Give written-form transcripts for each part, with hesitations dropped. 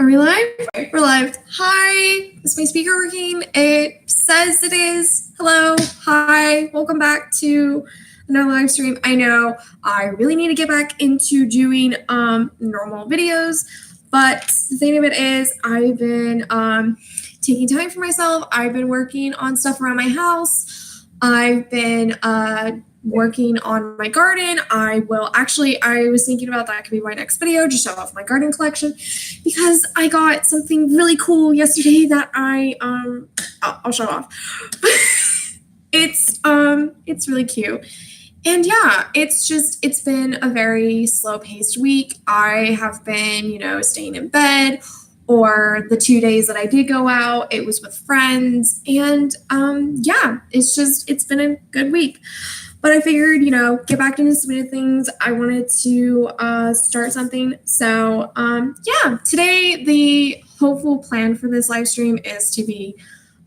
Are we live? We're live. Hi. Is my speaker working? It says it is. Hello. Hi. Welcome back to another live stream. I know I really need to get back into doing normal videos, but the thing of it is I've been taking time for myself. I've been working on stuff around my house. I've been working on my garden. I was thinking about that could be my next video, just show off my garden collection, because I got something really cool yesterday that I'll show off. It's really cute. And yeah, it's been a very slow paced week. I have been, staying in bed, or the 2 days that I did go out, it was with friends. And it's been a good week. But I figured, get back into some of the things. I wanted to start something. So, today the hopeful plan for this live stream is to be,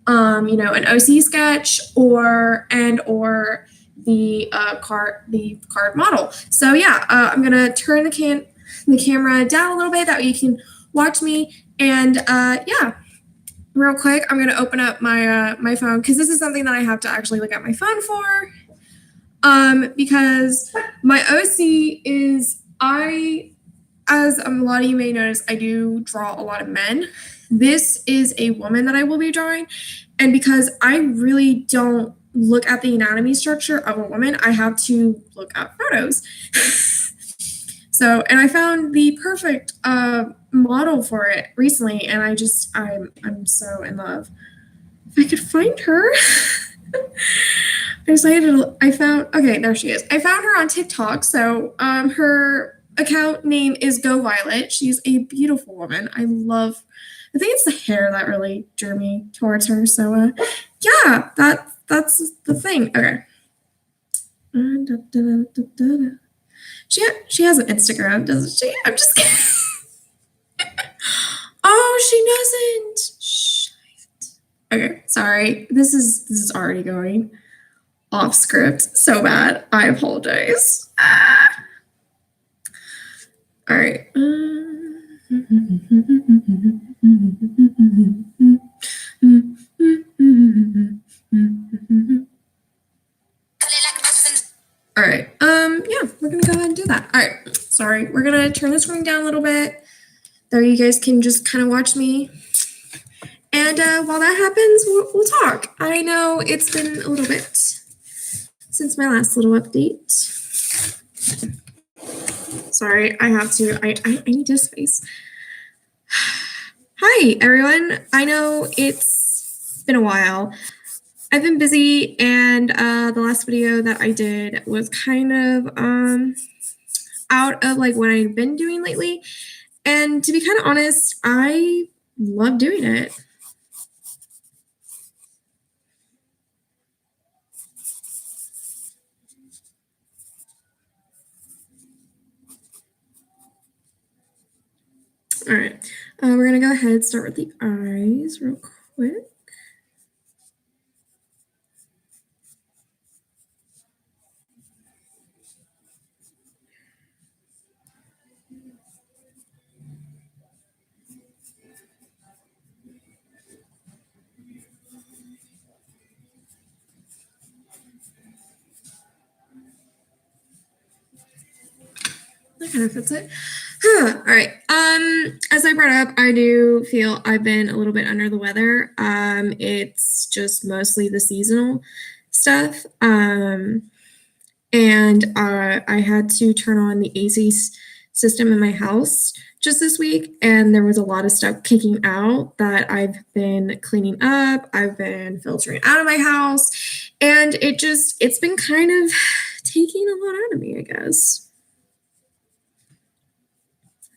an OC sketch or the card model. So I'm gonna turn the camera down a little bit, that way you can watch me. And real quick, I'm gonna open up my phone, because this is something that I have to actually look at my phone for. Because my OC is, as a lot of you may notice, I do draw a lot of men. This is a woman that I will be drawing. And because I really don't look at the anatomy structure of a woman, I have to look at photos. And I found the perfect model for it recently, and I'm so in love. If I could find her. There she is. I found her on TikTok. So her account name is Go Violet. She's a beautiful woman. I think it's the hair that really drew me towards her. So that's the thing. Okay. She has an Instagram, doesn't she? I'm just kidding. Oh, she doesn't. Shit. Okay, sorry. This is already going off script so bad. I apologize. All right. All right. We're gonna go ahead and do that. All right. Sorry. We're gonna turn the screen down a little bit. There, you guys can just kind of watch me. And while that happens, we'll talk. I know it's been a little bit since my last little update. Sorry, I need this space. Hi, everyone. I know it's been a while. I've been busy, and the last video that I did was kind of out of like what I've been doing lately. And to be kind of honest, I love doing it. All right, we're gonna go ahead and start with the eyes real quick. That kind of fits it. All right. As I brought up, I do feel I've been a little bit under the weather. It's just mostly the seasonal stuff. And I had to turn on the AC system in my house just this week, and there was a lot of stuff kicking out that I've been cleaning up. I've been filtering out of my house, and it's been kind of taking a lot out of me, I guess.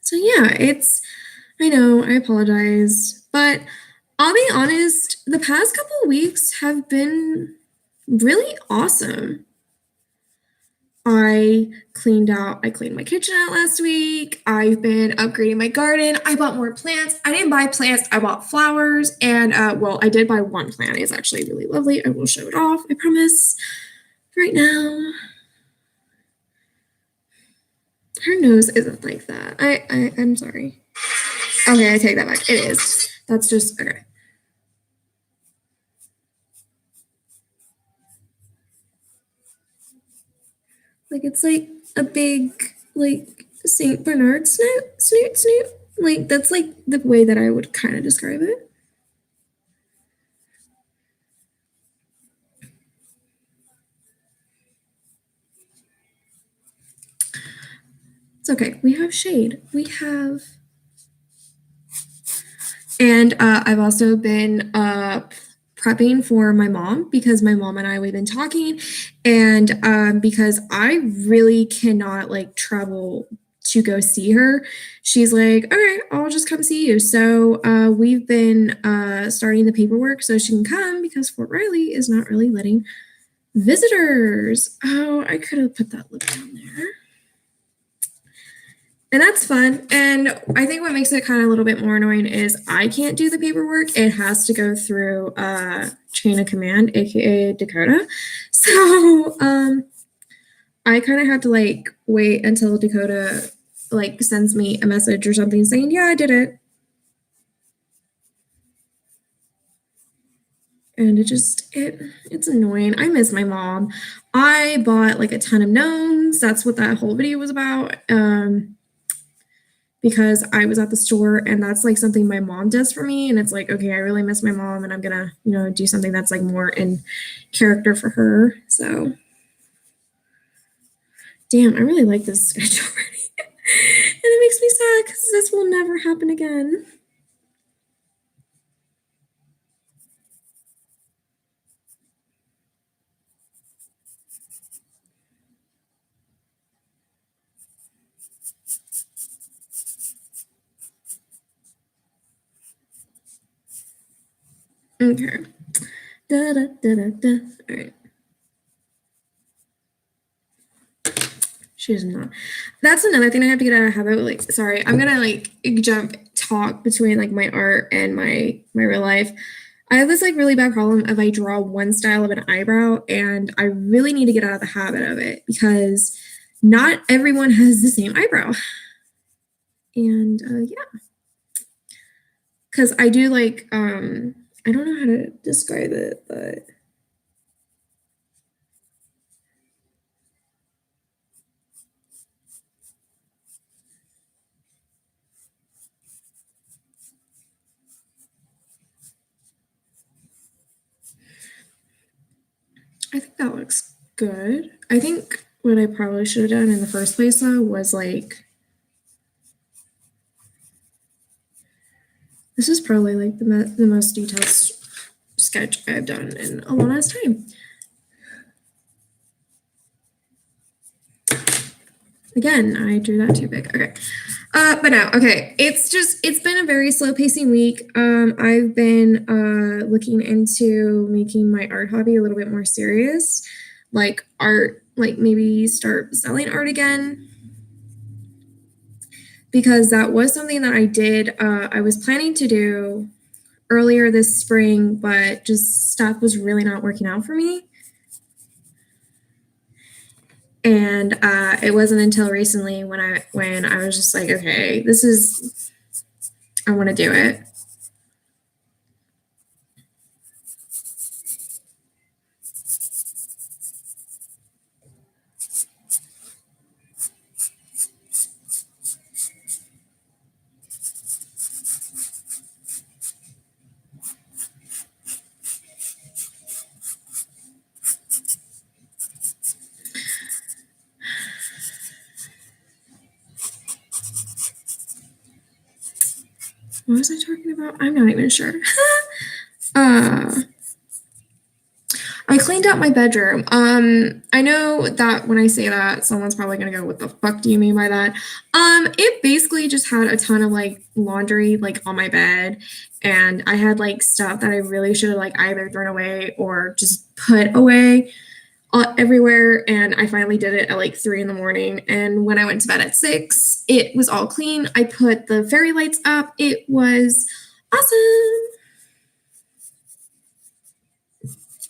So I know, I apologize, but I'll be honest, the past couple of weeks have been really awesome. I cleaned my kitchen out last week. I've been upgrading my garden. I bought more plants. I didn't buy plants, I bought flowers. And I did buy one plant. It's actually really lovely. I will show it off, I promise. Right now. Her nose isn't like that. I'm sorry. Okay, I take that back. It is. That's just okay. Like it's like a big like Saint Bernard snoot. Like that's like the way that I would kind of describe it. It's okay. We have shade. We have, and I've also been prepping for my mom because my mom and I we've been talking, and because I really cannot like travel to go see her, she's like, all right, I'll just come see you. So we've been starting the paperwork so she can come because Fort Riley is not really letting visitors. Oh, I could have put that lip down there. And that's fun. And I think what makes it kind of a little bit more annoying is I can't do the paperwork. It has to go through chain of command, aka Dakota. So I kind of have to like wait until Dakota like sends me a message or something saying, yeah, I did it. And it's annoying. I miss my mom. I bought like a ton of gnomes. That's what that whole video was about. Because I was at the store and that's like something my mom does for me. And it's like, okay, I really miss my mom and I'm gonna, do something that's like more in character for her. So damn, I really like this sketch already. And it makes me sad because this will never happen again. Okay. Da da da da da. All right. She does not. That's another thing I have to get out of habit. Like, sorry, I'm gonna like talk between like my art and my real life. I have this like really bad problem if I draw one style of an eyebrow, and I really need to get out of the habit of it because not everyone has the same eyebrow. And yeah, because I do like I don't know how to describe it, but I think that looks good. I think what I probably should have done in the first place though was like, this is probably like the most detailed sketch I've done in a long ass time. Again, I drew that too big. Okay. But no, okay. It's been a very slow pacing week. I've been looking into making my art hobby a little bit more serious. Like art, like maybe start selling art again. Because that was something that I did, I was planning to do earlier this spring, but just stuff was really not working out for me. And it wasn't until recently when I was just like, okay, I want to do it. What was I talking about? I'm not even sure. I cleaned out my bedroom. I know that when I say that, someone's probably gonna go, "What the fuck do you mean by that?" It basically just had a ton of like laundry like on my bed, and I had like stuff that I really should have like either thrown away or just put away everywhere. And I finally did it at like 3 a.m. And when I went to bed at 6, it was all clean. I put the fairy lights up. It was awesome.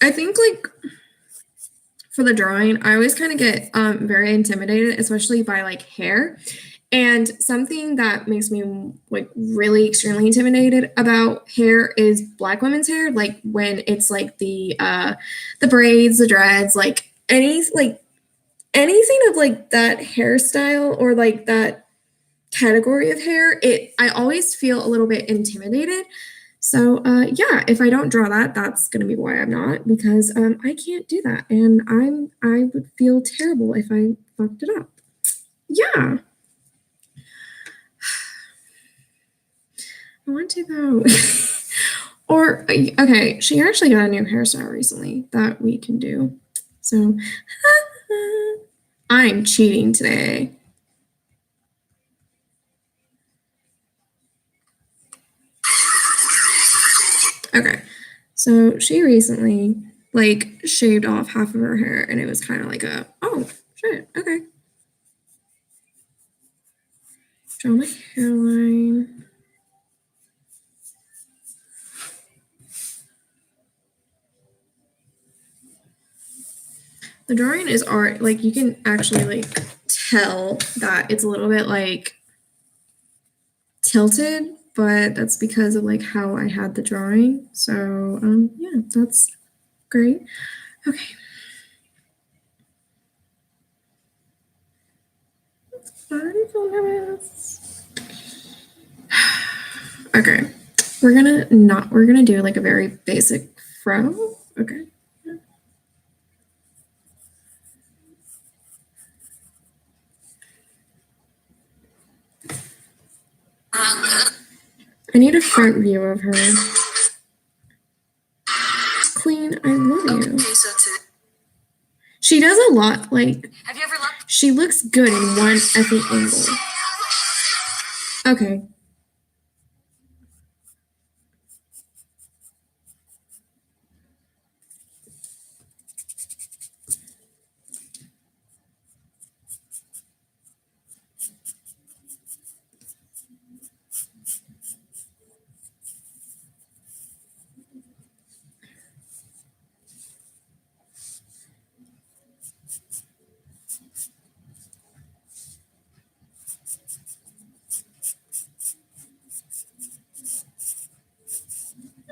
I think like for the drawing, I always kind of get very intimidated, especially by like hair. And something that makes me like really extremely intimidated about hair is Black women's hair. Like when it's like the braids, the dreads, like anything of like that hairstyle or like that category of hair, it I always feel a little bit intimidated. So yeah, if I don't draw that, that's gonna be why I'm not, because I can't do that, and I would feel terrible if I fucked it up. Yeah, I want to though. Or okay, she actually got a new hairstyle recently that we can do. So I'm cheating today. Okay. So she recently like shaved off half of her hair and it was kind of like a oh shit, okay. Draw my hairline. The drawing is art, like you can actually like tell that it's a little bit like tilted, but that's because of like how I had the drawing. So yeah, that's great. Okay. I'm so nervous. Okay. We're gonna do like a very basic fro. Okay. I need a front view of her. Queen, I love you. She does a lot. Like, she looks good in one effing angle. Okay.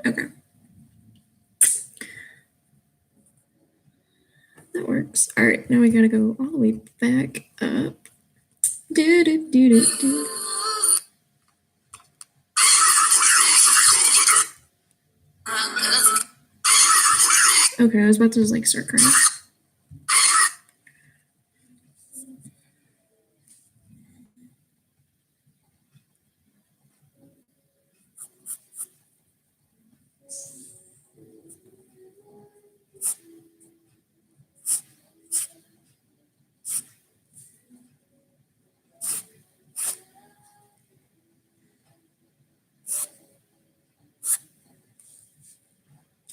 Okay. That works. All right, now we gotta go all the way back up. Do do do do do. Okay, I was about to just like start crying.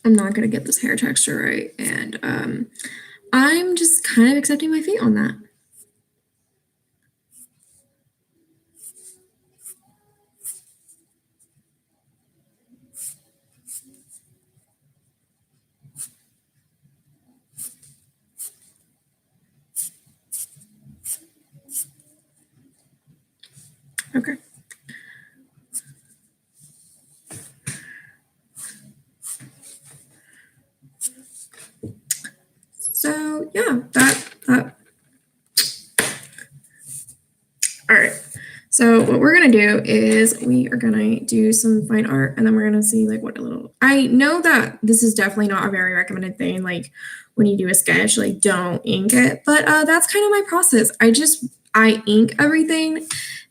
I'm not gonna get this hair texture right, and I'm just kind of accepting my fate on that. Okay. So yeah, that. All right. So what we're gonna do is we are gonna do some fine art, and then we're gonna see like what a little. I know that this is definitely not a very recommended thing. Like when you do a sketch, like don't ink it. But that's kind of my process. I ink everything,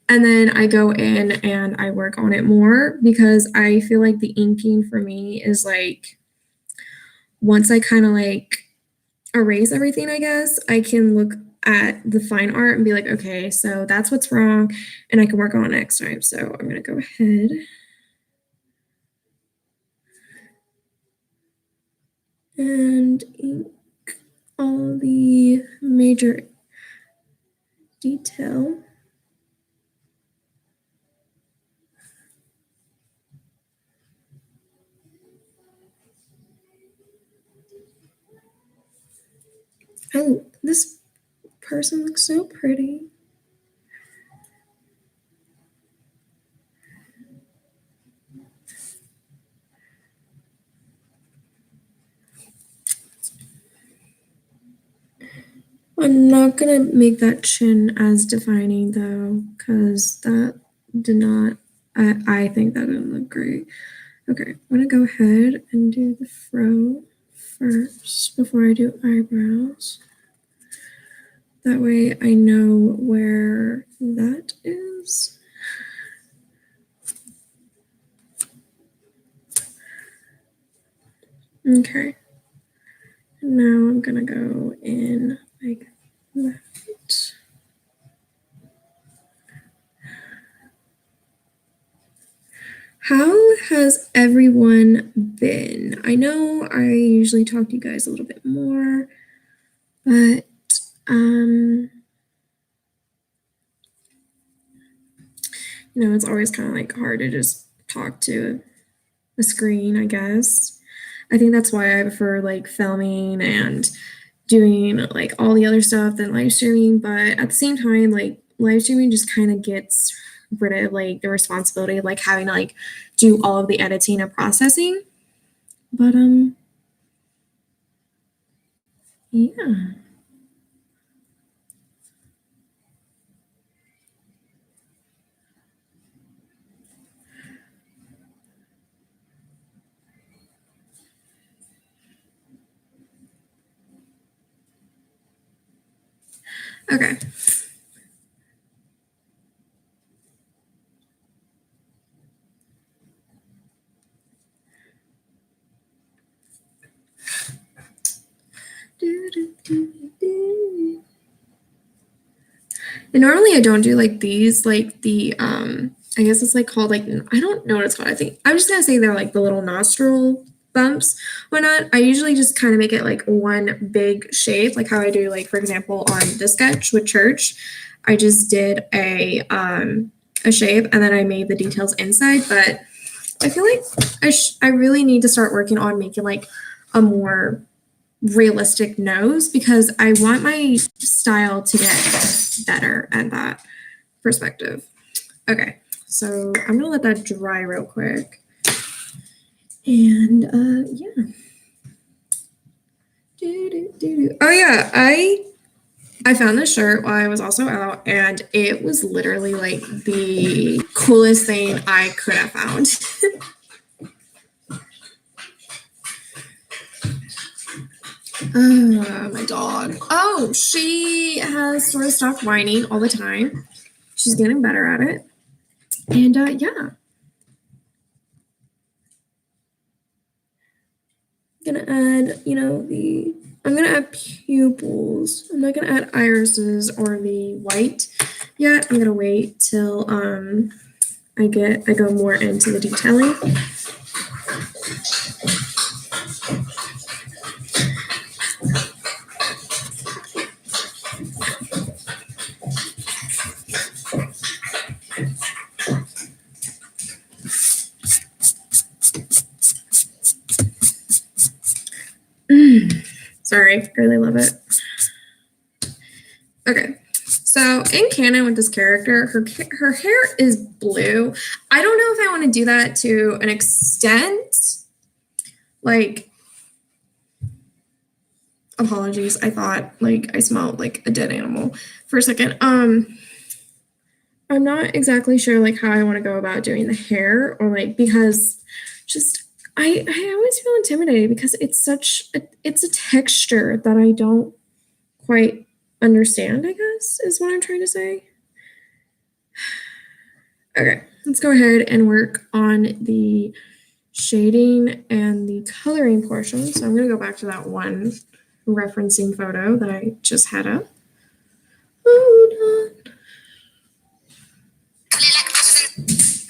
and then I go in and I work on it more because I feel like the inking for me is like once I kind of like erase everything, I guess, I can look at the fine art and be like, okay, so that's what's wrong, and I can work on it next time. So I'm gonna go ahead and ink all the major detail. Oh, this person looks so pretty. I'm not gonna make that chin as defining though, because that did not, I think that didn't look great. Okay, I'm gonna go ahead and do the fro first before I do eyebrows. That way I know where that is. Okay. Now I'm gonna go in like that. How has everyone been? I know I usually talk to you guys a little bit more, but it's always kind of like hard to just talk to a screen, I guess. I think that's why I prefer like filming and doing like all the other stuff than live streaming. But at the same time, like live streaming just kind of gets rid of like the responsibility of like having to like do all of the editing and processing. But yeah. Okay. And normally I don't do like these, like the I guess it's like called like I don't know what it's called. I think I'm just gonna say they're like the little nostril bumps. Why not? I usually just kind of make it like one big shape, like how I do like for example on the sketch with church. I just did a shape and then I made the details inside. But I feel like I really need to start working on making like a more realistic nose because I want my style to get better at that perspective. Okay, so I'm gonna let that dry real quick. And yeah. Oh yeah, I found this shirt while I was also out, and it was literally like the coolest thing I could have found. My dog. Oh, she has sort of stopped whining all the time. She's getting better at it. And yeah. I'm gonna add, I'm gonna add pupils. I'm not gonna add irises or the white yet. I'm gonna wait till I go more into the detailing. Sorry, I really love it. Okay, so in canon with this character, her hair is blue. I don't know if I want to do that to an extent. Like, apologies, I thought like I smelled like a dead animal for a second. I'm not exactly sure like how I want to go about doing the hair or like because just I always feel intimidated because it's it's a texture that I don't quite understand, I guess, is what I'm trying to say. Okay, let's go ahead and work on the shading and the coloring portion. So I'm going to go back to that one referencing photo that I just had up. Hold on.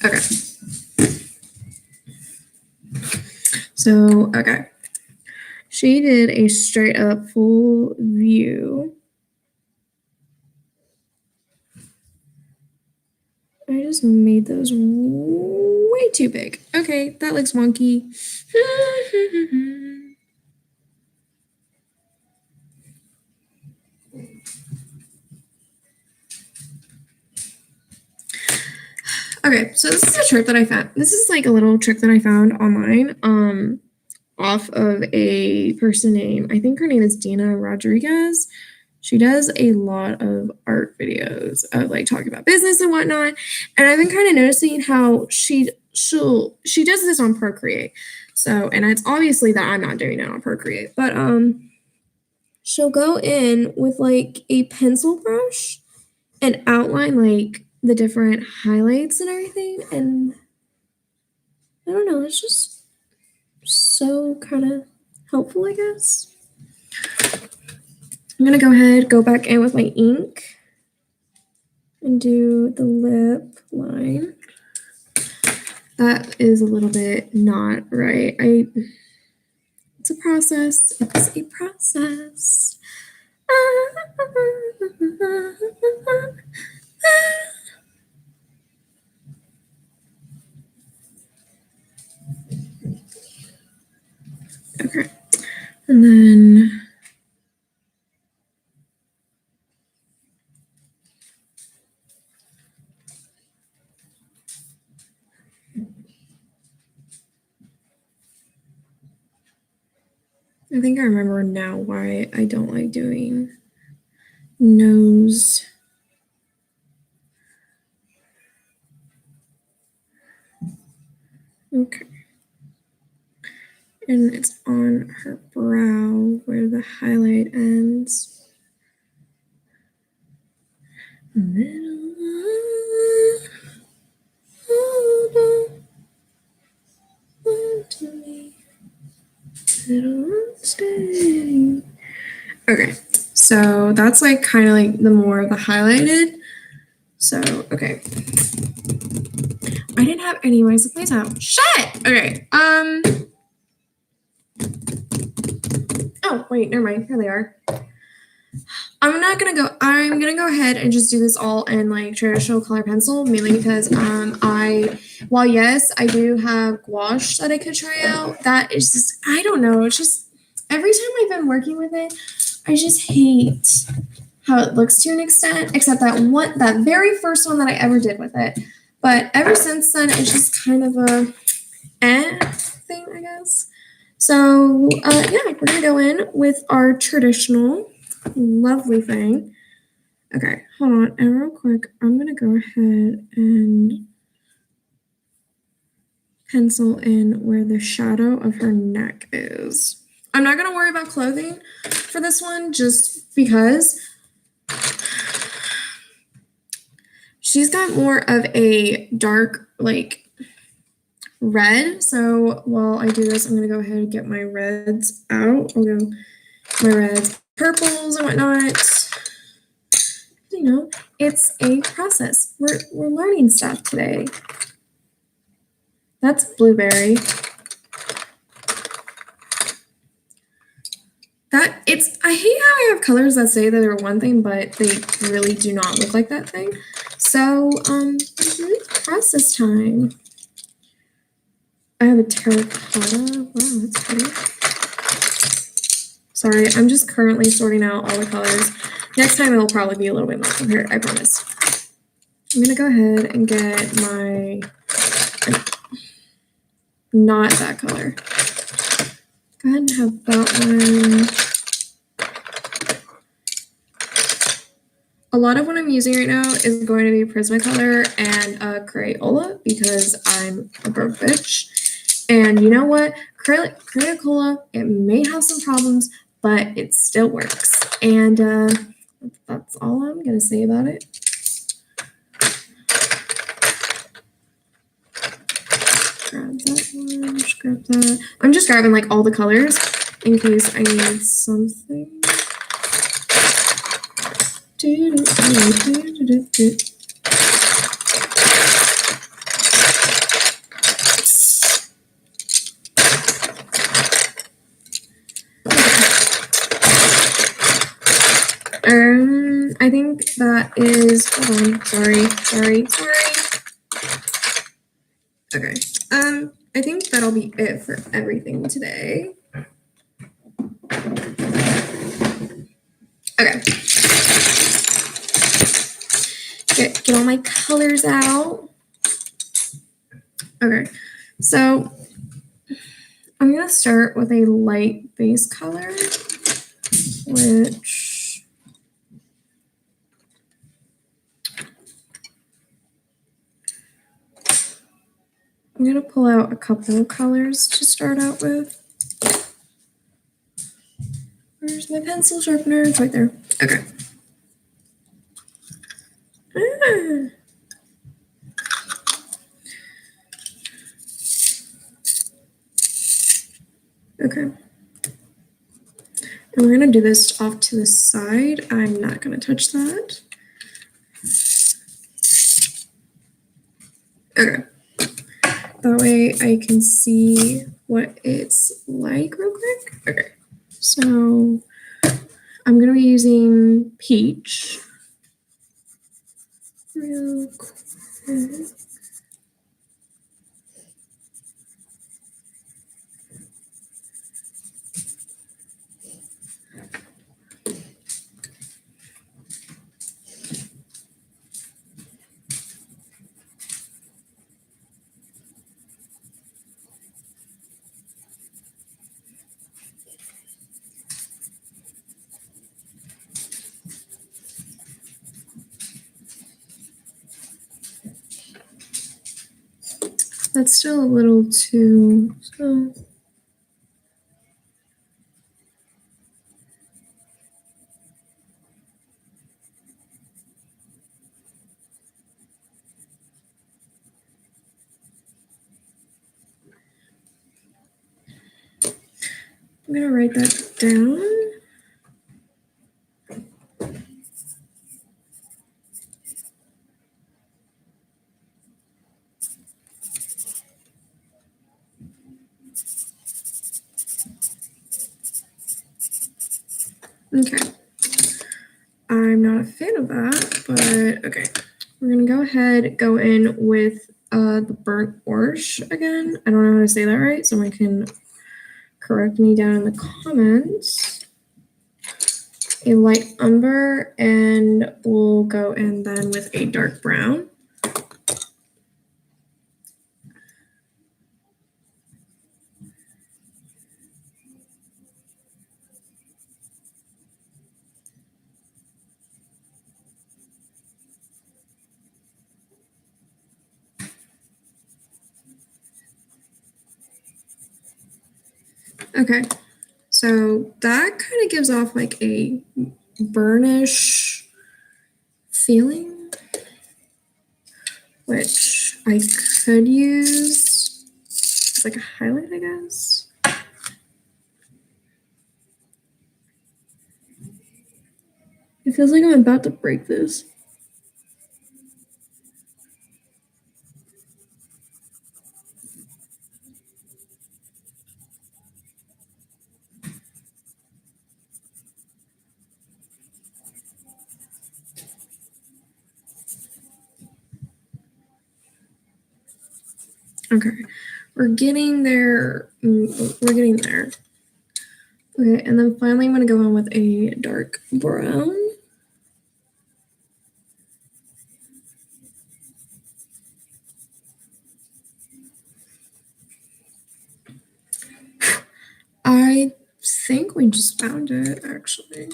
Okay. So, okay. She did a straight up full view. I just made those way too big. Okay, that looks wonky. Okay, so this is a trick that I found. This is like a little trick that I found online, off of a person named, I think her name is Dina Rodriguez. She does a lot of art videos of like talking about business and whatnot. And I've been kind of noticing how she does this on Procreate. So, and it's obviously that I'm not doing it on Procreate, but she'll go in with like a pencil brush and outline like the different highlights and everything. And I don't know, it's just so kind of helpful, I guess. I'm gonna go back in with my ink and do the lip line. That is a little bit not right. It's a process. It's a process. Okay. And then I think I remember now why I don't like doing nose. Okay. And it's on her brow where the highlight ends. Okay, so that's like kind of like the more of the highlighted. So, okay. I didn't have any ways to place out. Shit! Okay, oh, wait, never mind. Here they are. I'm gonna go ahead and just do this all in like traditional color pencil, mainly because while yes, I do have gouache that I could try out, that is just, I don't know, it's just, every time I've been working with it, I just hate how it looks to an extent, except that very first one that I ever did with it. But ever since then, it's just kind of a thing, I guess. So yeah, we're gonna go in with our traditional lovely thing. Okay, hold on. And real quick, I'm going to go ahead and pencil in where the shadow of her neck is. I'm not going to worry about clothing for this one just because she's got more of a dark, like, red. So while I do this, I'm going to go ahead and get my reds out. I'll go my reds, purples, and whatnot. You know, it's a process. We're learning stuff today. That's blueberry. I hate how I have colors that say that they're one thing, but they really do not look like that thing. So, process time. I have a terracotta. Wow, that's pretty. Sorry, I'm just currently sorting out all the colors. Next time it'll probably be a little bit more prepared, I promise. I'm gonna go ahead and get my, not that color. Go ahead and have that one. A lot of what I'm using right now is going to be Prismacolor and Crayola because I'm a broke bitch. And you know what? Crayola, it may have some problems, but it still works. And that's all I'm going to say about it. Grab that one, just grab that. I'm just grabbing like all the colors in case I need something. I think that is, hold on, sorry. Okay, I think that'll be it for everything today. Okay. Get all my colors out. Okay, so I'm gonna start with a light base color, which I'm going to pull out a couple of colors to start out with. Where's my pencil sharpener? It's right there. Okay. Okay. And we're going to do this off to the side. I'm not going to touch that. Okay. That way I can see what it's like real quick. Okay. So I'm going to be using peach. Real quick. That's still a little too, so. I'm going to write that down. Okay. I'm not a fan of that, but okay. We're going to go ahead, go in with the burnt orange again. I don't know how to say that right. Someone can correct me down in the comments. A light umber, and we'll go in then with a dark brown. Okay, so that kind of gives off like a burnish feeling, which I could use as like a highlight, I guess. It feels like I'm about to break this. Okay, we're getting there. We're getting there. Okay, and then finally I'm going to go in with a dark brown. I think we just found it, actually.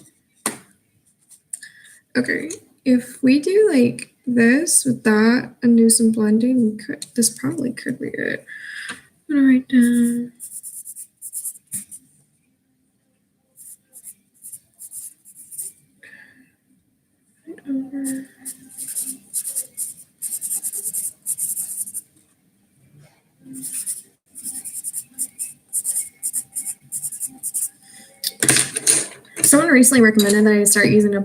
Okay, if we do like this with that and do some blending, this probably could be it. I'm gonna write down. Right over. Someone recently recommended that I start using a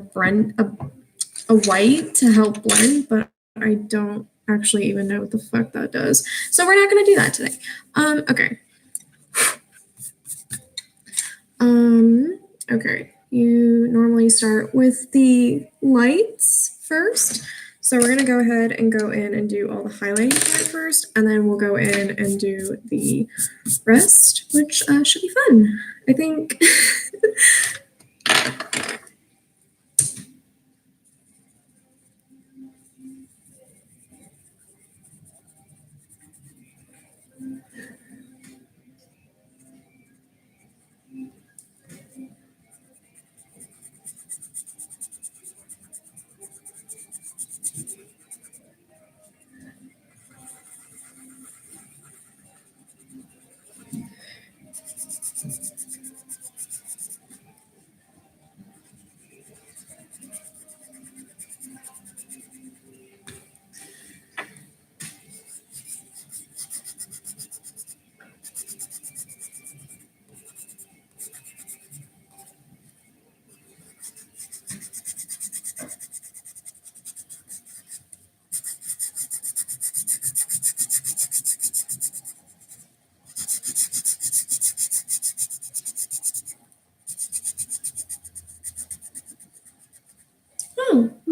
white to help blend, but I don't actually even know what the fuck that does. So we're not gonna do that today. Okay. Okay. You normally start with the lights first. So we're gonna go ahead and go in and do all the highlighting part first, and then we'll go in and do the rest, which should be fun, I think.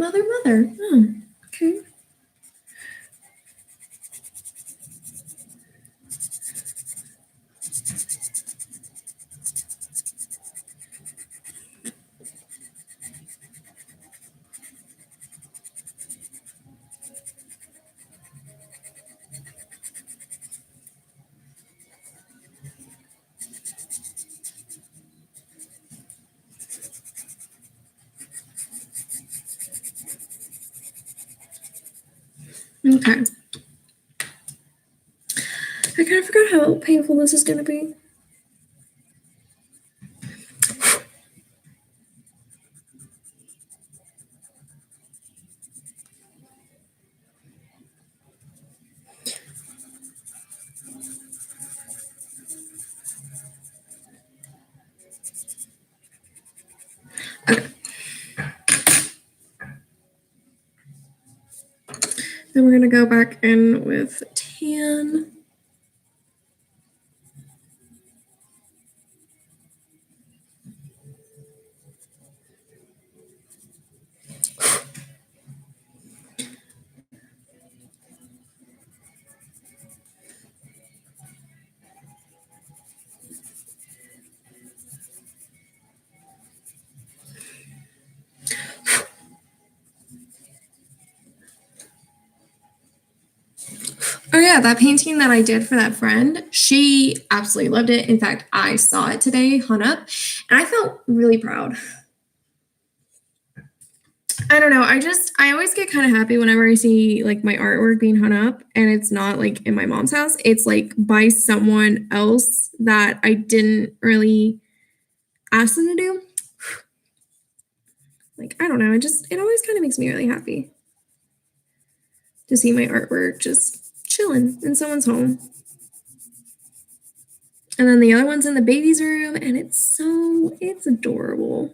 Mother. Oh, okay. Okay. I kind of forgot how painful this is going to be. Okay. Then we're going to go back in with tan. Oh yeah, that painting that I did for that friend, she absolutely loved it. In fact, I saw it today hung up, and I felt really proud. I don't know. I always get kind of happy whenever I see like my artwork being hung up and it's not like in my mom's house. It's like by someone else that I didn't really ask them to do. Like, I don't know. It always kind of makes me really happy to see my artwork just chilling in someone's home. And then the other one's in the baby's room, and it's adorable.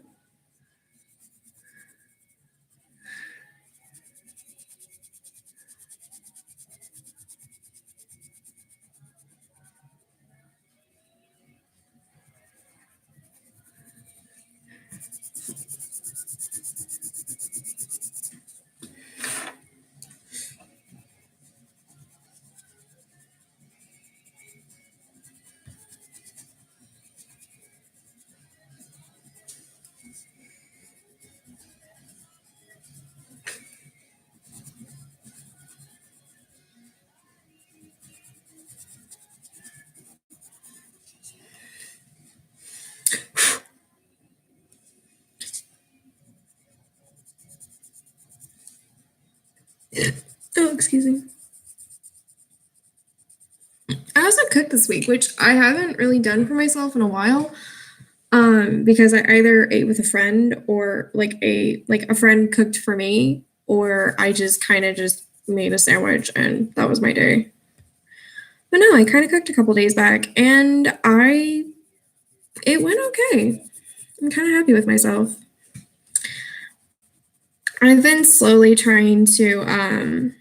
Oh, excuse me. I also cooked this week, which I haven't really done for myself in a while. Because I either ate with a friend or like a friend cooked for me, or I just kind of just made a sandwich and that was my day. But no, I kind of cooked a couple days back and it went okay. I'm kind of happy with myself. I've been slowly trying to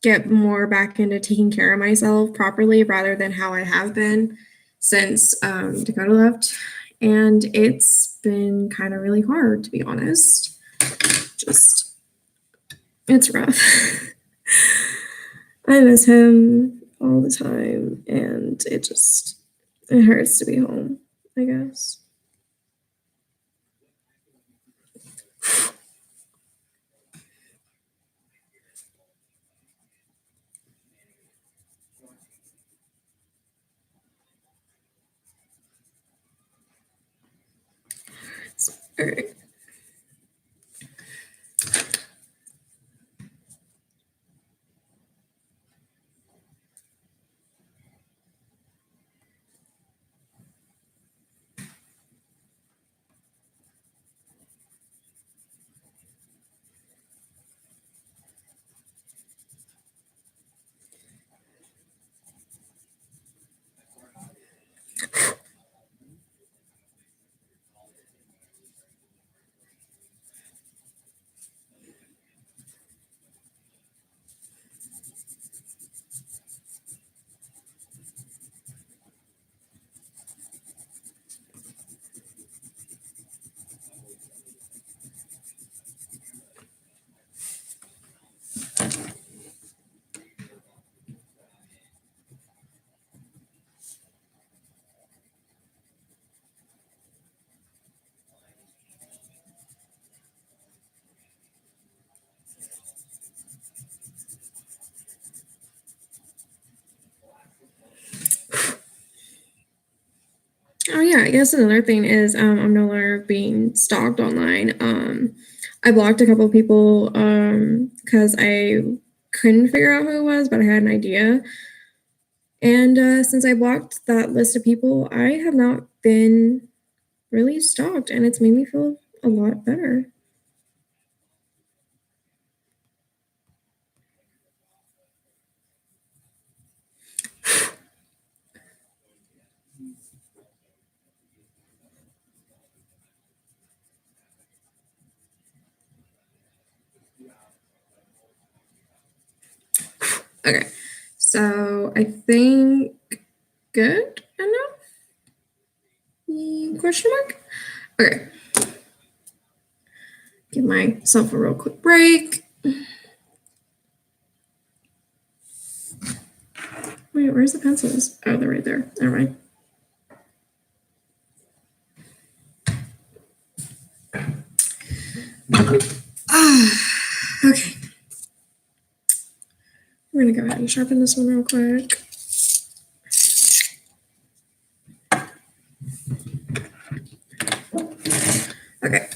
get more back into taking care of myself properly rather than how I have been since Dakota left. And it's been kind of really hard, to be honest. Just, it's rough. I miss him all the time, and it hurts to be home, I guess. All right. Oh yeah, I guess another thing is I'm no longer being stalked online. I blocked a couple of people because I couldn't figure out who it was, but I had an idea. And since I blocked that list of people, I have not been really stalked, and it's made me feel a lot better. Okay, so I think good enough? Question mark? Okay. Give myself a real quick break. Wait, where's the pencils? Oh, they're right there. Never mind. Okay. We're gonna go ahead and sharpen this one real quick. Okay.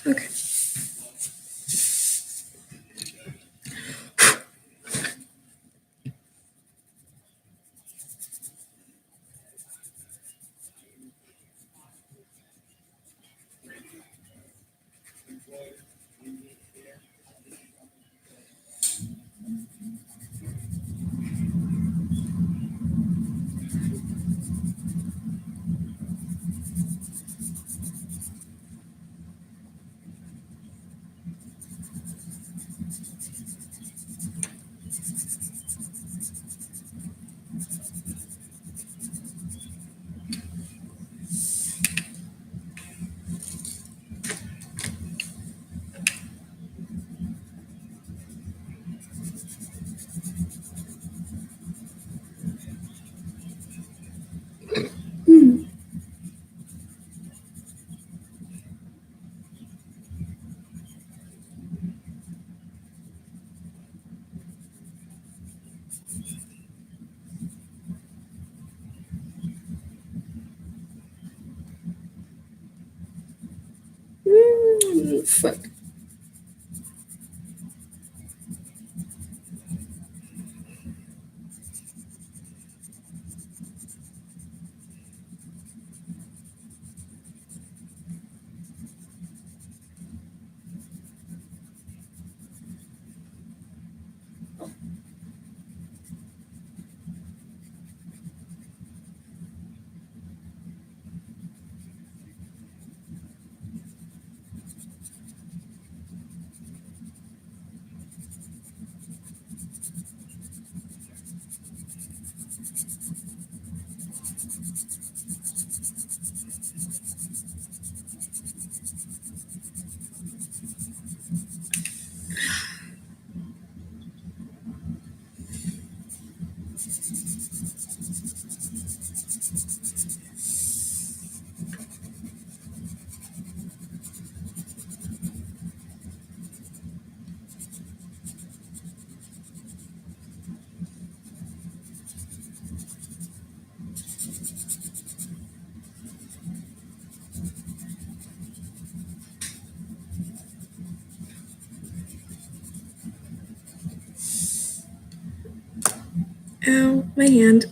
Okay. Fuck. Ow, my hand.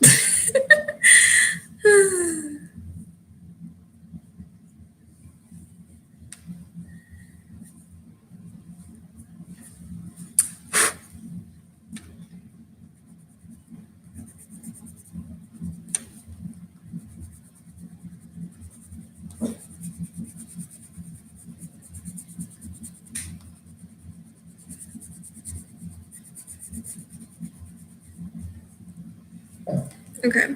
Okay.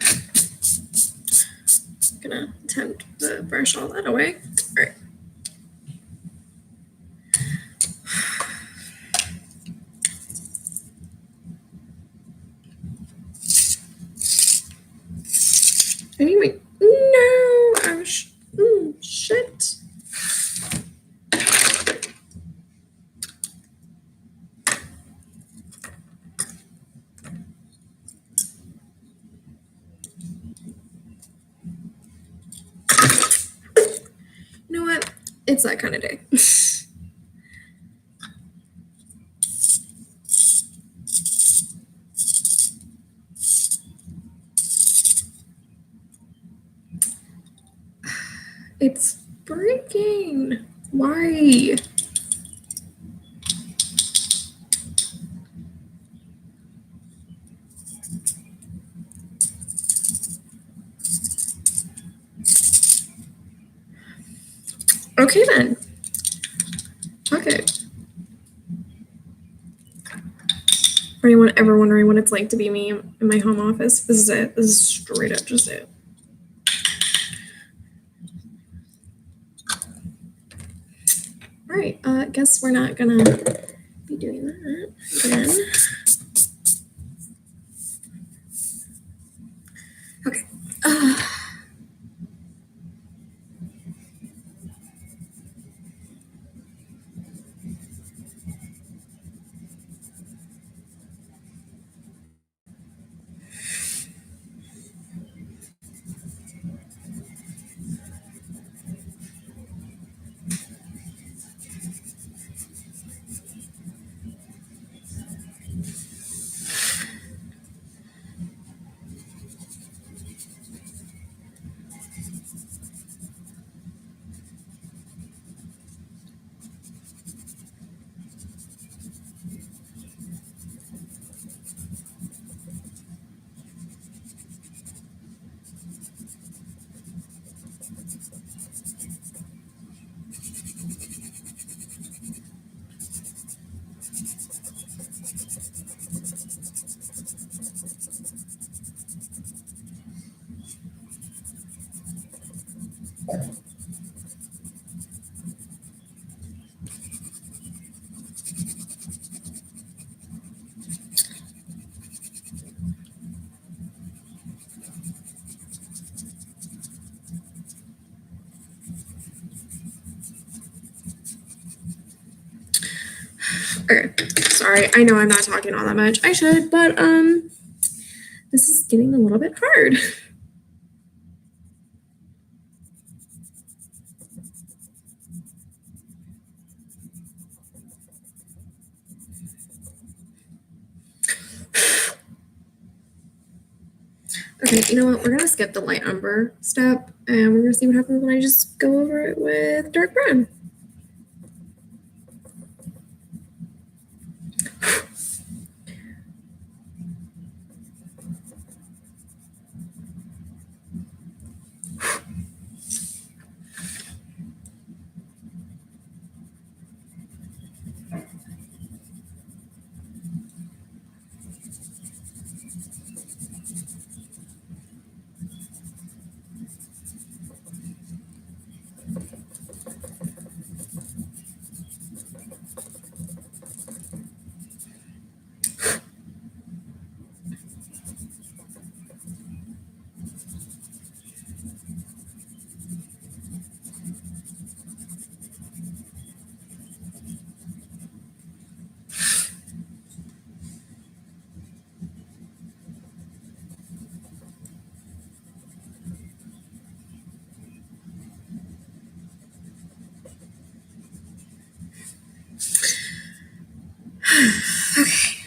Gonna attempt to brush all that away. All right. Anyway, no, shit. You know what? It's that kind of day. It's breaking. Why? Okay then. Okay. For anyone ever wondering what it's like to be me in my home office, this is it. This is straight up just it. All right, guess we're not gonna be doing that again. Okay. Okay. Sorry, I know I'm not talking all that much. I should, but this is getting a little bit hard. Okay, you know what? We're gonna skip the light umber step and we're gonna see what happens when I just go over it with dark brown. Okay.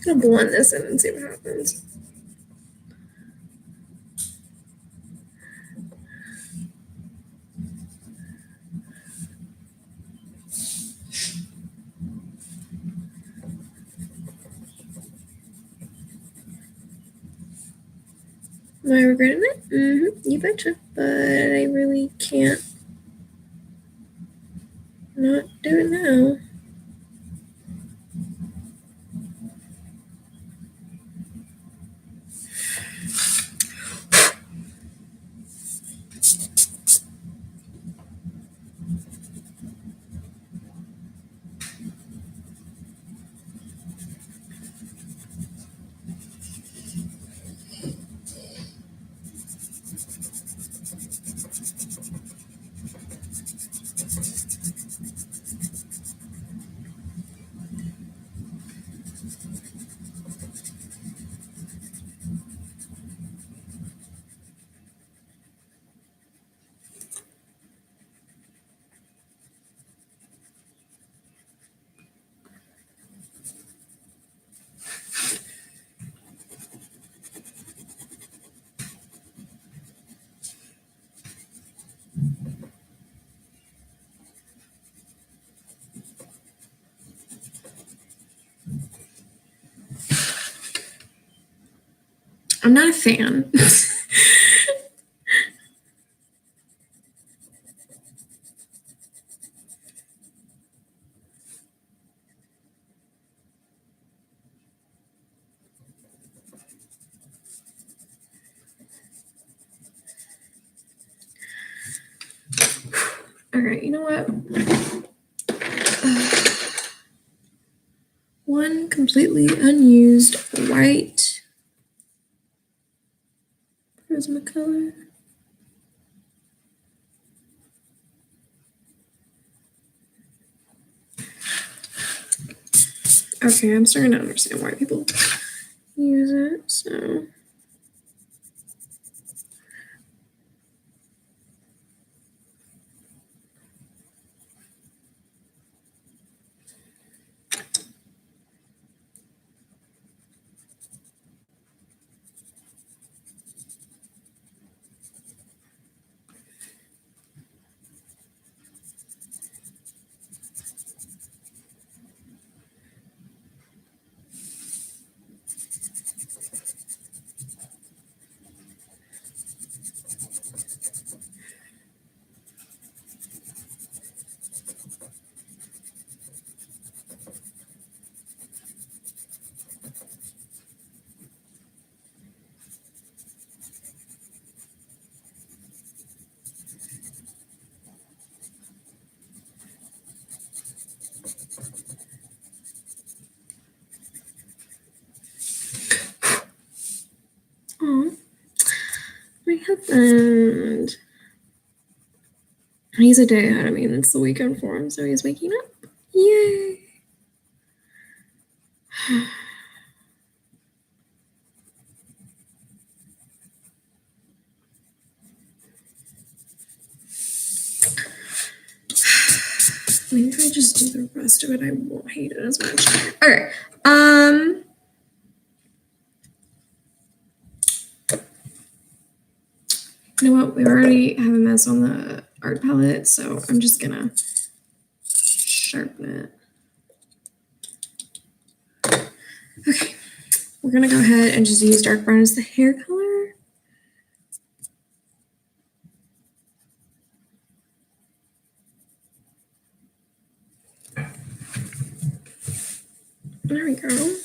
I'm gonna blend this in and see what happens. Am I regretting it? Mm-hmm, you betcha. But I really can't not do it now. I'm not a fan. All right, you know what? One completely unused white Prismacolor. Okay, I'm starting to understand why people use it, so. Oh, my husband. He's a day ahead of me, and it's the weekend for him, so he's waking up. Yay! Maybe if I just do the rest of it, I won't hate it as much. All right. You know what? We already have a mess on the art palette, so I'm just gonna sharpen it. Okay. We're gonna go ahead and just use dark brown as the hair color. There we go.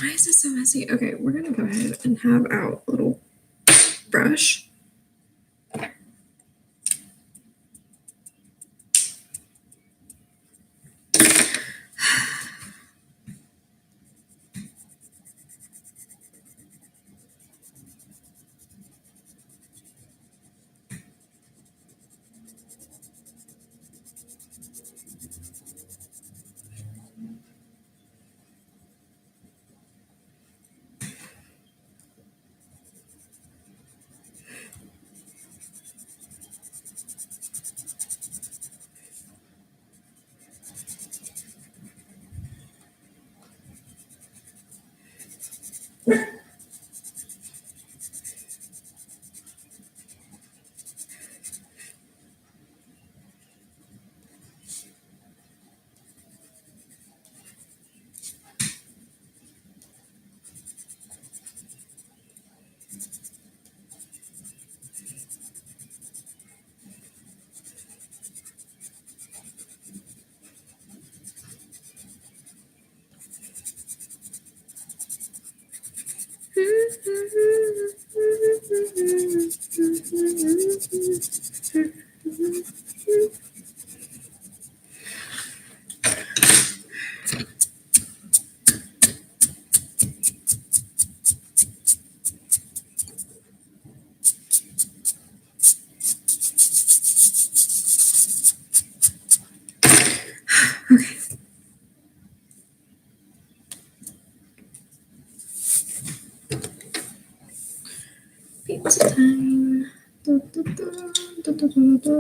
Why is this so messy? Okay, we're gonna go ahead and have out a little brush. Okay. Pizza time. Da, da, da, da, da, da, da.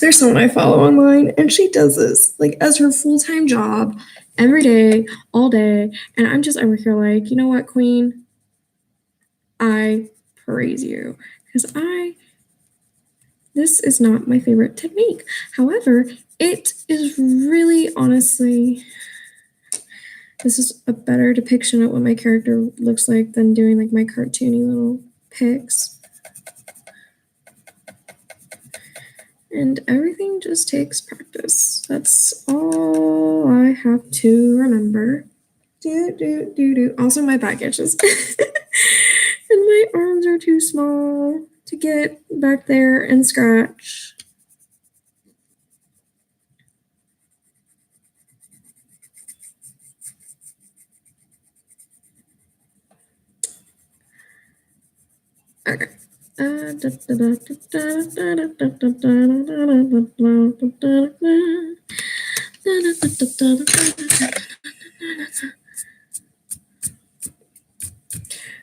There's someone I follow online, and she does this like as her full-time job every day, all day. And I'm just over here like, you know what, Queen? I praise you because this is not my favorite technique. However, it is really honestly, this is a better depiction of what my character looks like than doing like my cartoony little pics. And everything just takes practice. That's all I have to remember. Also, my back itches. And my arms are too small to get back there and scratch. Okay.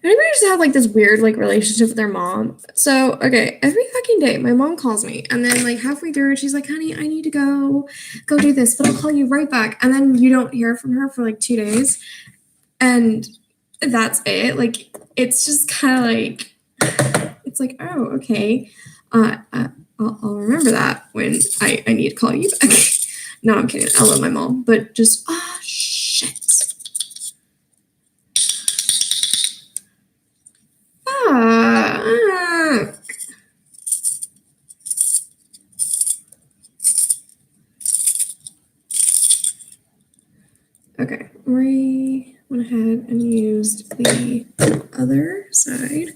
Anybody just have like this weird like relationship with their mom? So okay, every fucking day my mom calls me, and then like halfway through she's like, "Honey, I need to go do this, but I'll call you right back." And then you don't hear from her for like 2 days, and that's it. Like it's just kind of like it's like, oh, okay, I'll remember that when I need to call you back. No, I'm kidding. I love my mom, but just shit. Okay, we went ahead and used the other side.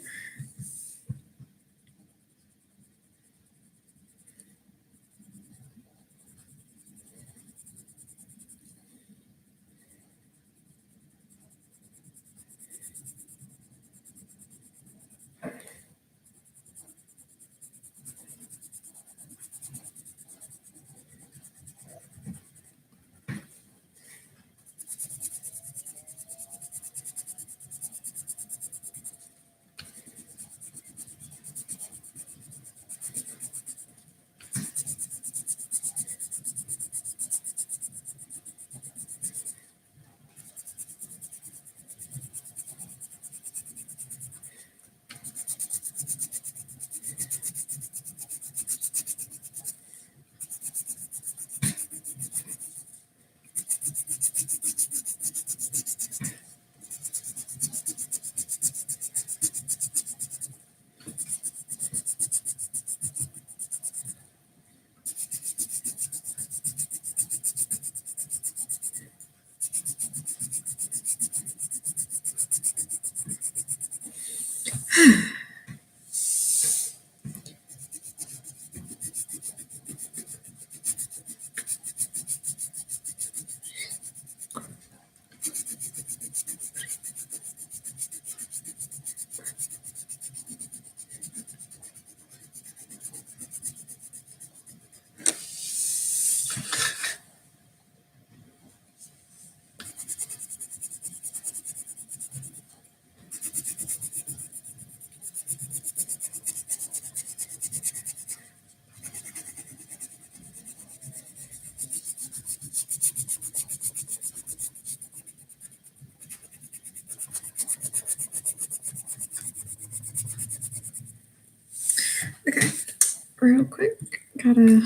real quick. Gotta.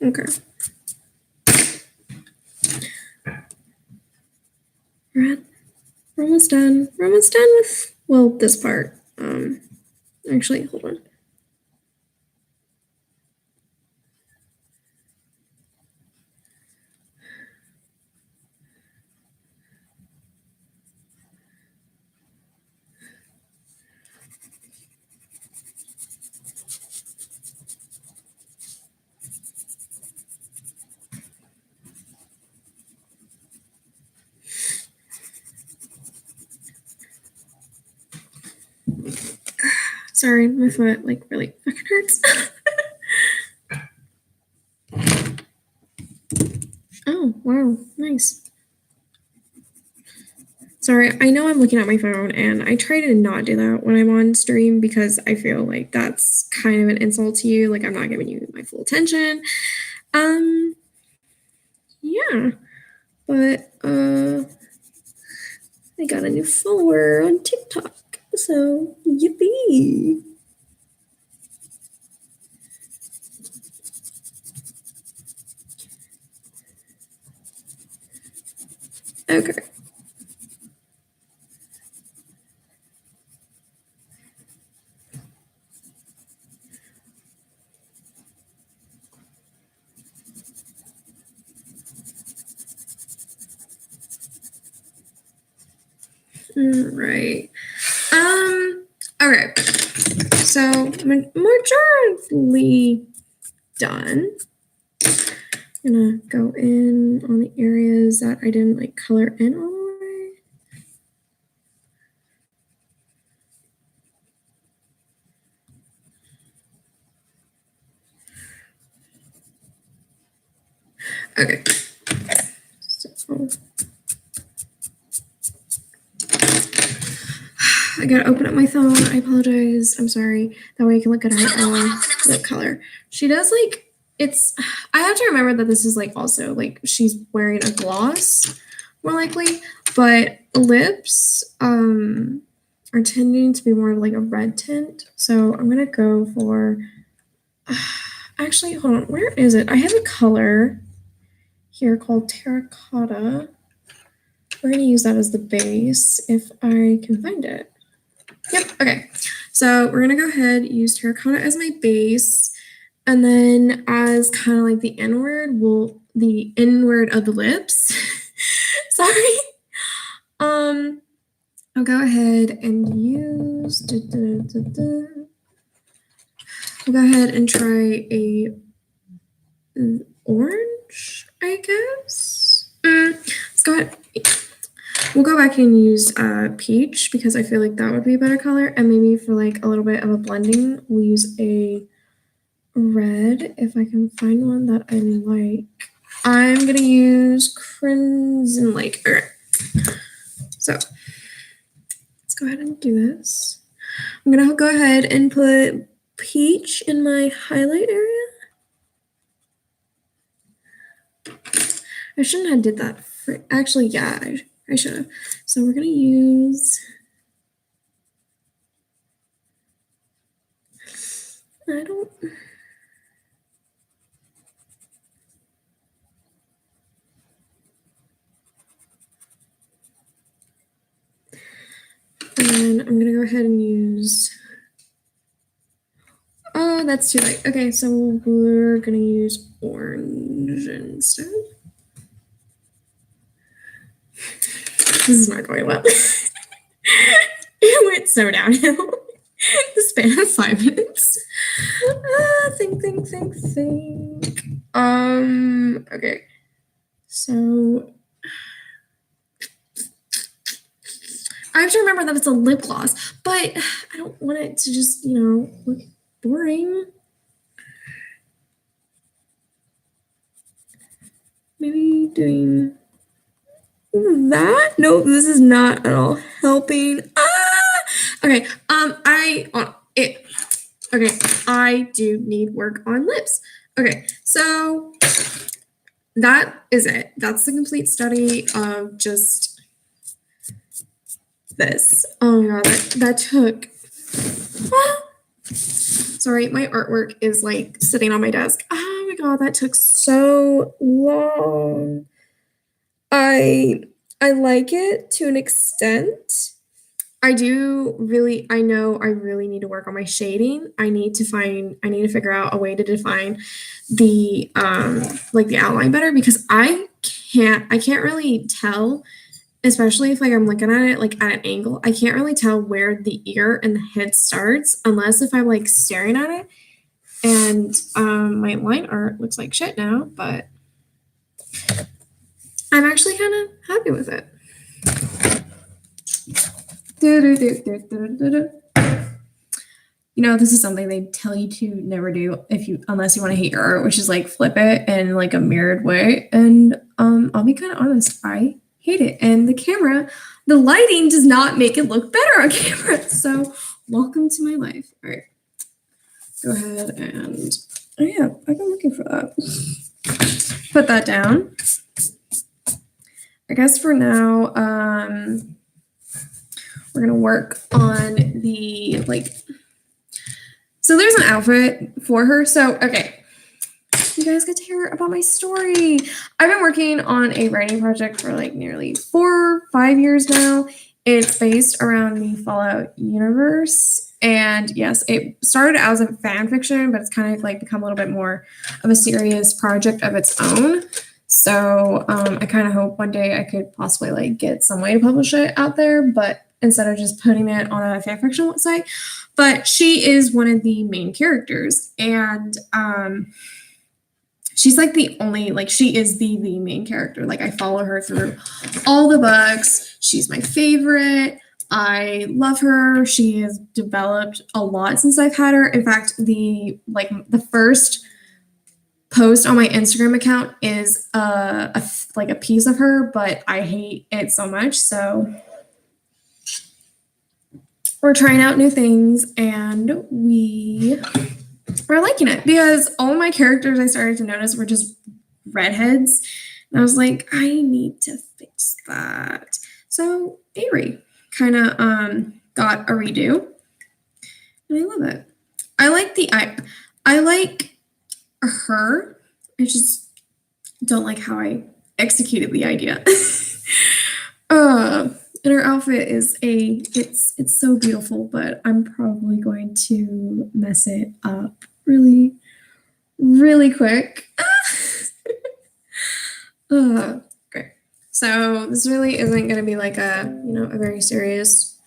Okay. We're almost done. We're almost done with, well, this part. Actually, hold on. Sorry, my foot like really fucking hurts. Oh, wow, nice. Sorry, I know I'm looking at my phone and I try to not do that when I'm on stream because I feel like that's kind of an insult to you. Like I'm not giving you my full attention. Yeah. But I got a new follower on TikTok. So yippee. Okay. All right. Okay. So majorly done. I'm gonna go in on the areas that I didn't like color in all the way. Okay. So I gotta open up my phone. I apologize. I'm sorry. That way I can look at her lip color. She does like it's. I have to remember that this is like also like she's wearing a gloss, more likely, but lips are tending to be more of like a red tint. So I'm gonna go for. Actually, hold on. Where is it? I have a color here called terracotta. We're going to use that as the base if I can find it. Yep. Okay. So we're going to go ahead, use terracotta as my base. And then as kind of like the inward of the lips. Sorry. I'll go ahead and use, we'll go ahead and try a orange, I guess. Let's go ahead. We'll go back and use peach because I feel like that would be a better color. And maybe for like a little bit of a blending, we'll use a red if I can find one that I like. I'm going to use Crimson Lake. All right. So let's go ahead and do this. I'm going to go ahead and put peach in my highlight area. I shouldn't have did that. Actually, yeah, I should have. So we're going to use, I don't, and I'm going to go ahead and use, oh, that's too light. Okay, so we're going to use orange instead. This is not going well. It went so downhill. The span of 5 minutes. Think. Okay. So I have to remember that it's a lip gloss, but I don't want it to just, look boring. Maybe doing that? Nope, this is not at all helping. Okay. Okay. I do need work on lips. Okay. So that is it. That's the complete study of just this. Oh my god, that took. Sorry, my artwork is like sitting on my desk. Oh my god, that took so long. I like it to an extent. I know I really need to work on my shading. I need to figure out a way to define the like the outline better because I can't really tell, especially if like I'm looking at it like at an angle. I can't really tell where the ear and the head starts unless if I'm like staring at it. And my line art looks like shit now, but I'm actually kind of happy with it. You know, this is something they tell you to never do unless you want to hate your art, which is like flip it in like a mirrored way. And I'll be kind of honest, I hate it. And the lighting does not make it look better on camera. So welcome to my life. All right, go ahead and oh yeah, I've been looking for that. Put that down. I guess for now, we're gonna work on the like. So there's an outfit for her. So okay, you guys get to hear about my story. I've been working on a writing project for like nearly 4 or 5 years now. It's based around the Fallout universe. And yes, it started as a fan fiction, but it's kind of like become a little bit more of a serious project of its own. So I kind of hope one day I could possibly like get some way to publish it out there, but instead of just putting it on a fan fiction website. But she is one of the main characters, and she's like she is the main character. Like I follow her through all the books. She's my favorite. I love her. She has developed a lot since I've had her. In fact, the first post on my Instagram account is a piece of her, but I hate it so much. So we're trying out new things, and we are liking it because all my characters I started to notice were just redheads, and I was like, I need to fix that. So Avery kind of got a redo, and I love it. I like her. I just don't like how I executed the idea. And her outfit is it's so beautiful, but I'm probably going to mess it up really, really quick. Great. So this really isn't going to be like a very serious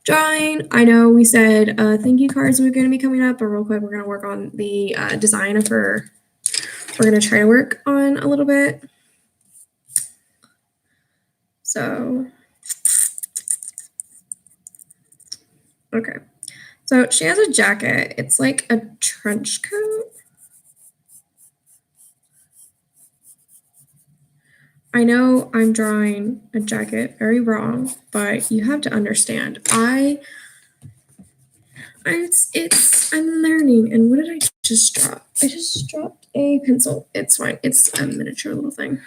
drawing. I know we said thank you cards were going to be coming up, but real quick, we're going to work on the design of her. We're going to try to work on a little bit. So, okay. So she has a jacket. It's like a trench coat. I know I'm drawing a jacket very wrong, but you have to understand. I'm learning. And what did I just drop? I just dropped a pencil. It's fine. It's a miniature little thing.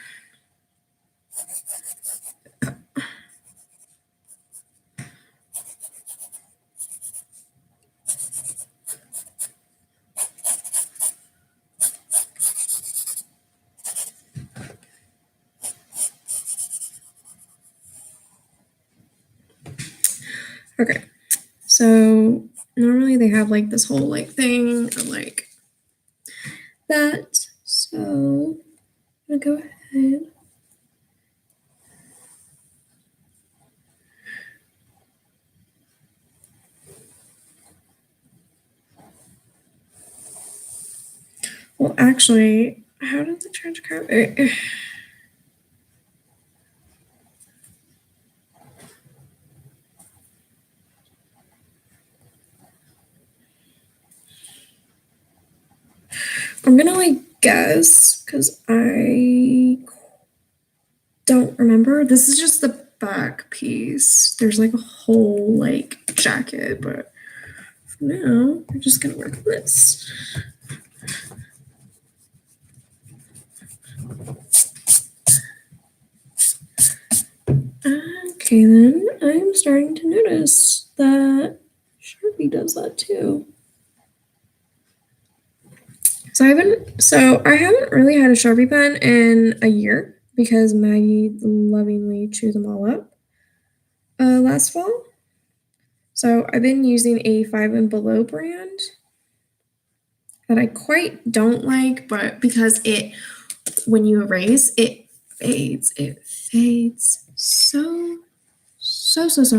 Okay. So normally they have like this whole like thing of like that. So I'm gonna go ahead. Well, actually, how did the trench coat? I'm gonna like guess because I don't remember. This is just the back piece. There's like a whole like jacket, but for now, I'm just gonna work on this. Okay, then I'm starting to notice that Sharpie does that too. So I haven't really had a Sharpie pen in a year because Maggie lovingly chewed them all up last fall. So I've been using a Five and Below brand that I quite don't like, but because when you erase, it fades. It fades so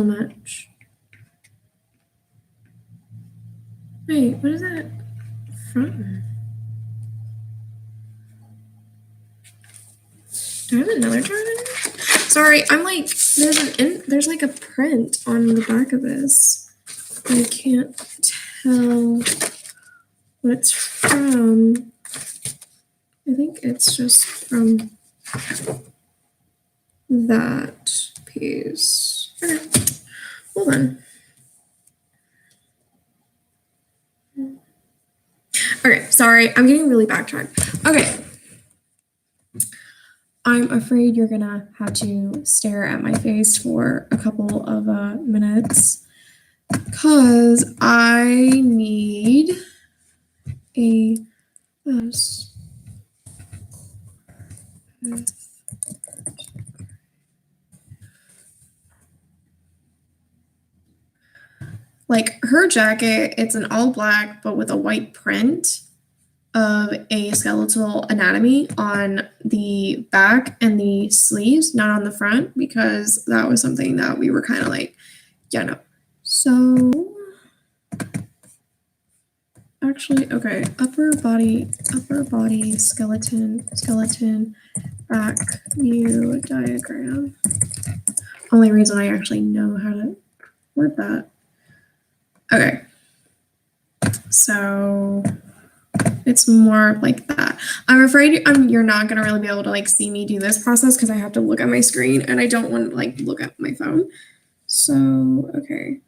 much. Wait, what is that from? Do I have another Jordan? Sorry, I'm like, there's like a print on the back of this. I can't tell what it's from. I think it's just from that piece. Okay, hold on. Okay, sorry, I'm getting really backtracked. Okay. I'm afraid you're gonna have to stare at my face for a couple of minutes because I need a this. Like her jacket, it's an all black but with a white print of a skeletal anatomy on the back and the sleeves, not on the front, because that was something that we were kind of like, yeah, no. So actually, okay, upper body skeleton back view diagram. Only reason I actually know how to word that. Okay. So it's more like that. I'm afraid you're not gonna really be able to like see me do this process because I have to look at my screen and I don't want to like look at my phone. So, okay.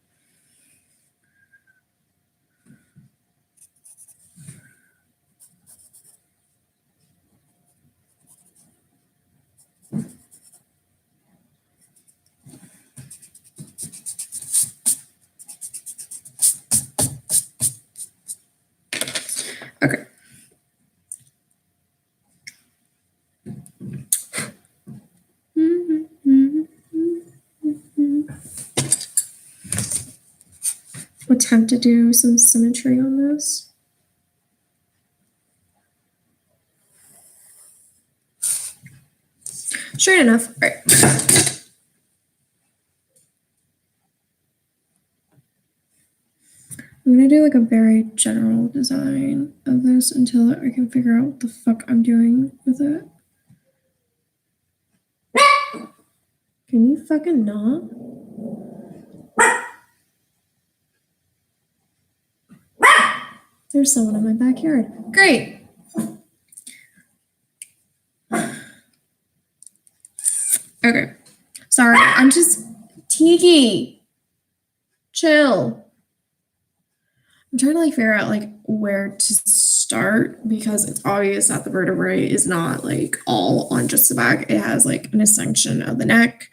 Okay. Attempt to do some symmetry on this. Straight enough. All right. I'm gonna do like a very general design of this until I can figure out what the fuck I'm doing with it. Can you fucking not? There's someone in my backyard. Great. Okay. Sorry, I'm just Tiki. Chill. I'm trying to like figure out like where to start because it's obvious that the vertebrae is not like all on just the back. It has like an extension of the neck.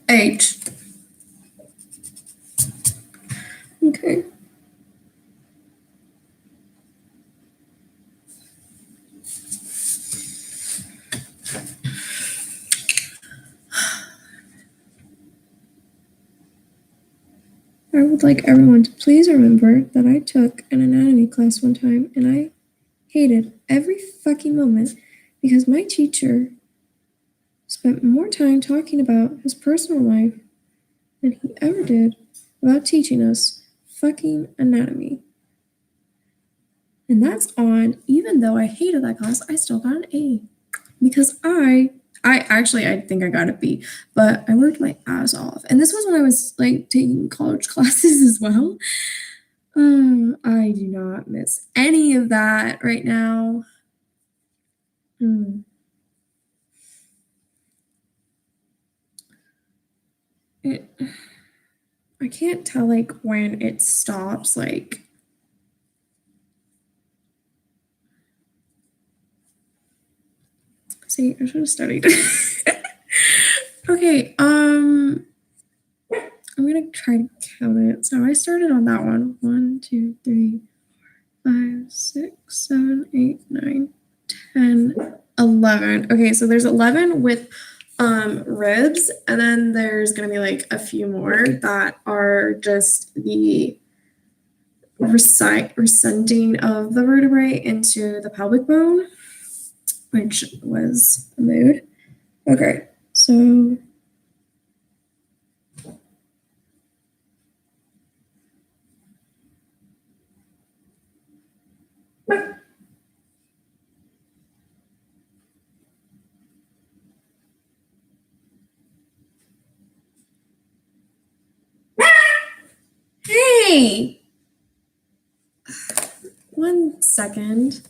H. Okay. I would like everyone to please remember that I took an anatomy class one time and I hated every fucking moment because my teacher spent more time talking about his personal life than he ever did about teaching us fucking anatomy. And that's on, even though I hated that class, I still got an A because I think I got a B, but I worked my ass off. And this was when I was like taking college classes as well. I do not miss any of that right now. It, I can't tell like when it stops, like see, I should have studied. Okay, I'm gonna try to count it. So I started on that one. 1, 2, 3, 5, 6, 7, 8, 9, 10, 11. Okay, so there's 11 with ribs, and then there's gonna be like a few more that are just the rescinding of the vertebrae into the pelvic bone, which was a mood. Okay, so hey, 1 second.